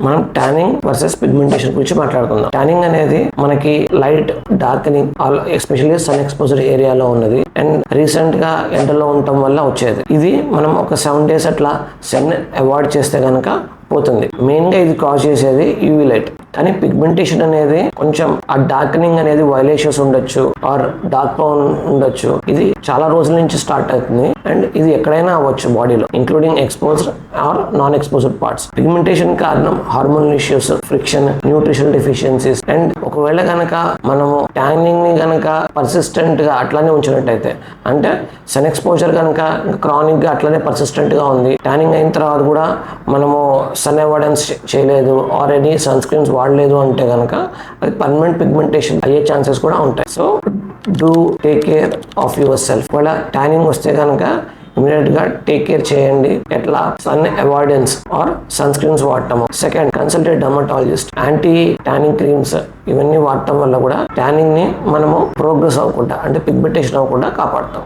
మనం tanning versus pigmentation గురించి మాట్లాడుకుందాం. ట్యానింగ్ అనేది మనకి light darkening especially sun exposure ఏరియాలో ఉన్నది అండ్ రీసెంట్ గా ఎండలో ఉండటం వల్ల వచ్చేది. ఇది మనం ఒక 7 days అట్లా సన్ అవాయిడ్ చేస్తే కనుక పోతుంది. మెయిన్ గా ఇది కాజ్ చేసేది యూవీ లైట్. కానీ పిగ్మెంటేషన్ అనేది కొంచెం ఆ డార్కనింగ్ అనేది వైలేషన్స్ ఉండొచ్చు ఆర్ డార్క్ బ్రౌన్ ఉండొచ్చు. ఇది చాలా రోజుల నుంచి స్టార్ట్ అవుతుంది అండ్ ఇది ఎక్కడైనా అవ్వచ్చు బాడీలో, including exposed or non exposed parts. Pigmentation కారణం hormonal issues, friction, nutrition deficiencies and ఒకవేళ కనుక మనము ట్యానింగ్ ని కనుక పర్సిస్టెంట్ గా అట్లానే ఉంచినట్టయితే, అంటే సన్ ఎక్స్పోజర్ కనుక క్రానిక్ గా అట్లానే పర్సిస్టెంట్ గా ఉంది, ట్యానింగ్ అయిన తర్వాత కూడా మనము సన్ అవాయిడెన్స్ చేయలేదు ఆర్ ఎనీ సన్ స్క్రీన్స్ వాడలేదు అంటే కనుక అది పర్మనెంట్ పిగ్మెంటేషన్ అయ్యే ఛాన్సెస్ కూడా ఉంటాయి. So do take care of yourself. ఒకవేళ ట్యానింగ్ వస్తే కనుక ఇమీడియట్ గా టేక్ కేర్ చేయండి. ఎట్లా? Sun avoidance or sunscreens వాడటము. Second, consult dermatologist. Anti tanning creams ఇవన్నీ వాడటం వల్ల కూడా ట్యానింగ్ ని మనము ప్రోగ్రెస్ అవ్వకుండా అంటే పిగ్మెంటేషన్ అవ్వకుండా కాపాడతాం.